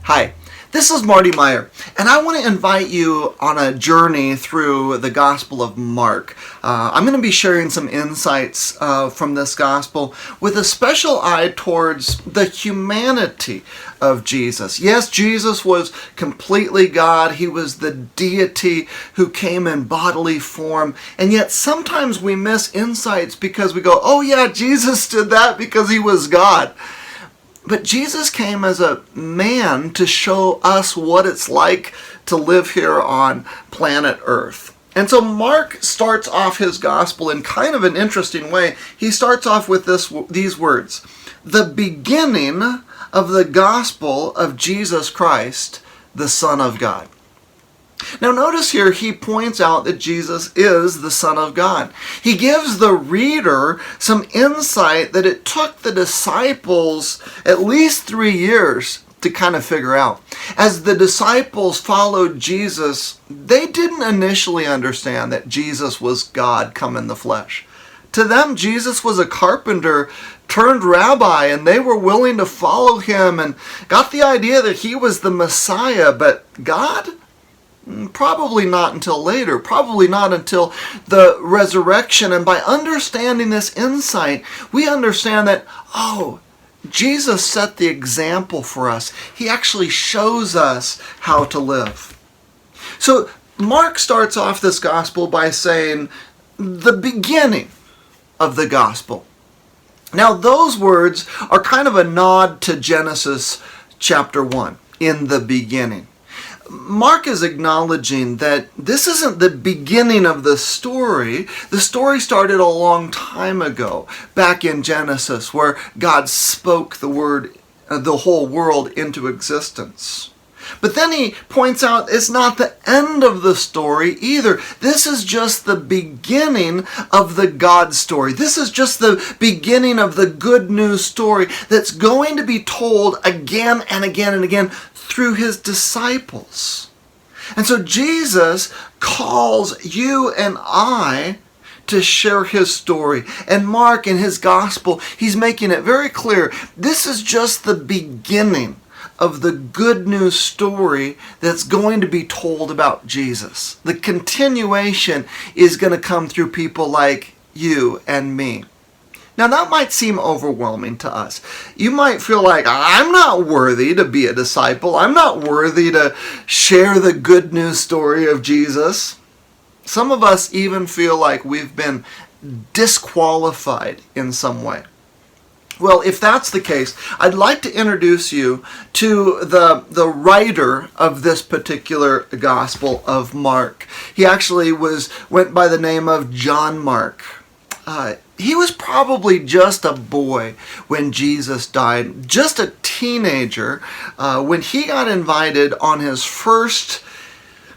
Hi, this is Marty Meyer, and I want to invite you on a journey through the Gospel of Mark. I'm going to be sharing some insights from this Gospel with a special eye towards the humanity of Jesus. Yes, Jesus was completely God. He was the deity who came in bodily form, and yet sometimes we miss insights because we go, oh yeah, Jesus did that because he was God. But Jesus came as a man to show us what it's like to live here on planet Earth. And so Mark starts off his gospel in kind of an interesting way. He starts off with these words: the beginning of the gospel of Jesus Christ, the Son of God. Now notice here he points out that Jesus is the Son of God. He gives the reader some insight that it took the disciples at least 3 years to kind of figure out. As the disciples followed Jesus, they didn't initially understand that Jesus was God come in the flesh. To them, Jesus was a carpenter turned rabbi, and they were willing to follow him and got the idea that he was the Messiah, but God? Probably not until later, probably not until the resurrection. And by understanding this insight, we understand that, Jesus set the example for us. He actually shows us how to live. So Mark starts off this gospel by saying, the beginning of the gospel. Now those words are kind of a nod to Genesis chapter 1, in the beginning. Mark is acknowledging that this isn't the beginning of the story. The story started a long time ago, back in Genesis, where God spoke the whole world into existence. But then he points out it's not the end of the story either. This is just the beginning of the God story. This is just the beginning of the good news story that's going to be told again and again and again through his disciples. And so Jesus calls you and I to share his story. And Mark, in his gospel, he's making it very clear this is just the beginning of the good news story that's going to be told about Jesus. The continuation is going to come through people like you and me. Now that might seem overwhelming to us. You might feel like, I'm not worthy to be a disciple. I'm not worthy to share the good news story of Jesus. Some of us even feel like we've been disqualified in some way. Well, if that's the case, I'd like to introduce you to the writer of this particular Gospel of Mark. He actually went by the name of John Mark. He was probably just a boy when Jesus died, just a teenager, when he got invited on his first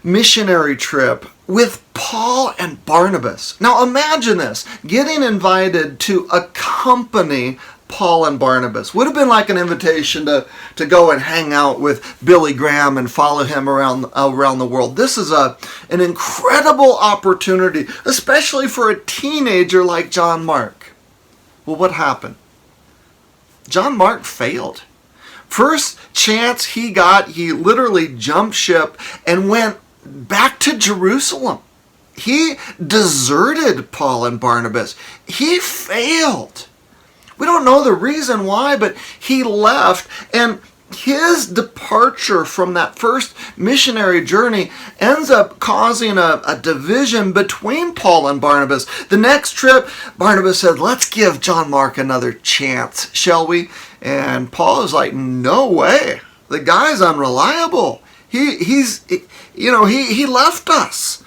missionary trip with Paul and Barnabas. Now imagine this, getting invited to accompany Paul and Barnabas. Would have been like an invitation to go and hang out with Billy Graham and follow him around the world. This is an incredible opportunity, especially for a teenager like John Mark. Well, what happened? John Mark failed. First chance he got, he literally jumped ship and went back to Jerusalem. He deserted Paul and Barnabas. He failed. We don't know the reason why, but he left, and his departure from that first missionary journey ends up causing a division between Paul and Barnabas. The next trip, Barnabas said, let's give John Mark another chance, shall we? And Paul is like, no way. The guy's unreliable. He left us.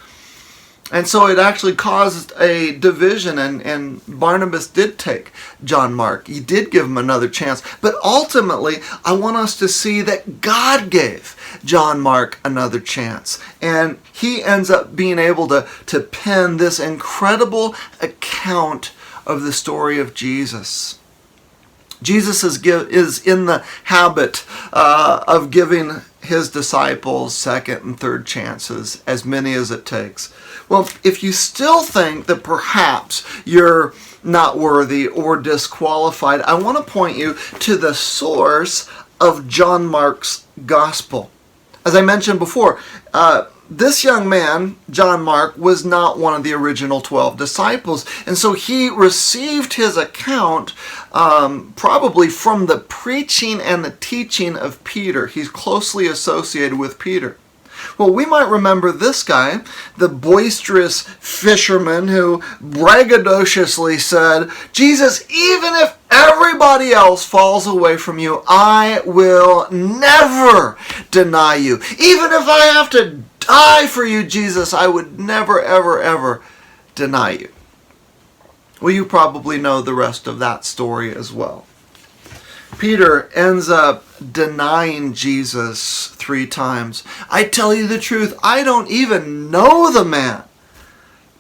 And so it actually caused a division, and Barnabas did take John Mark. He did give him another chance. But ultimately, I want us to see that God gave John Mark another chance. And he ends up being able to pen this incredible account of the story of Jesus. Jesus is in the habit of giving his disciples second and third chances, as many as it takes. Well, if you still think that perhaps you're not worthy or disqualified, I want to point you to the source of John Mark's gospel. As I mentioned before, this young man, John Mark, was not one of the original 12 disciples. And so he received his account probably from the preaching and the teaching of Peter. He's closely associated with Peter. Well, we might remember this guy, the boisterous fisherman who braggadociously said, Jesus, even if everybody else falls away from you, I will never deny you. Even if I have to die for you, Jesus, I would never, ever, ever deny you. Well, you probably know the rest of that story as well. Peter ends up denying Jesus 3 times. I tell you the truth, I don't even know the man.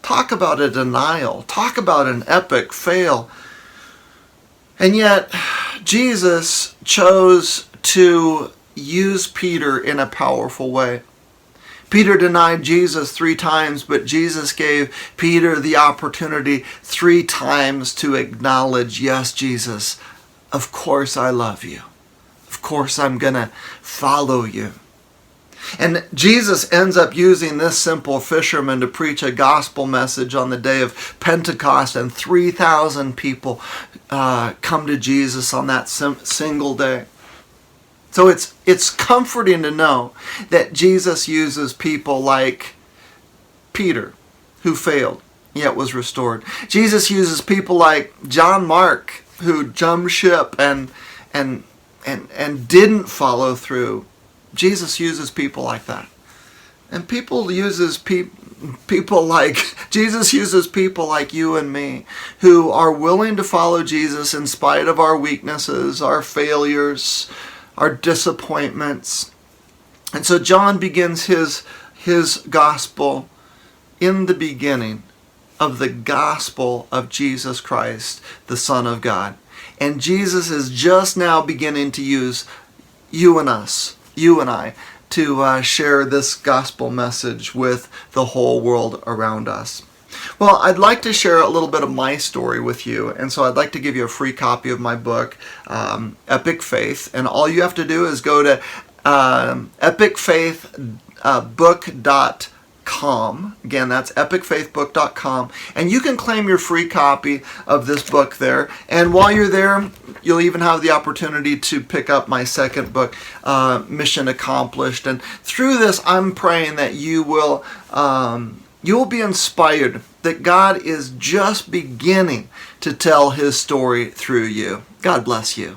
Talk about a denial. Talk about an epic fail. And yet, Jesus chose to use Peter in a powerful way. Peter denied Jesus 3 times, but Jesus gave Peter the opportunity 3 times to acknowledge, yes, Jesus, of course I love you. Of course I'm going to follow you. And Jesus ends up using this simple fisherman to preach a gospel message on the day of Pentecost, and 3,000 people come to Jesus on that single day. So it's comforting to know that Jesus uses people like Peter, who failed, yet was restored. Jesus uses people like John Mark, who jumped ship and didn't follow through. Jesus uses people like that. And Jesus uses people like you and me, who are willing to follow Jesus in spite of our weaknesses, our failures, our disappointments. And so John begins his gospel in the beginning of the gospel of Jesus Christ, the Son of God. And Jesus is just now beginning to use you and I, to share this gospel message with the whole world around us. Well, I'd like to share a little bit of my story with you, and so I'd like to give you a free copy of my book, Epic Faith, and all you have to do is go to epicfaithbook.com. Again, that's epicfaithbook.com, and you can claim your free copy of this book there. And while you're there, you'll even have the opportunity to pick up my second book, Mission Accomplished. And through this, I'm praying that you will be inspired, that God is just beginning to tell His story through you. God bless you.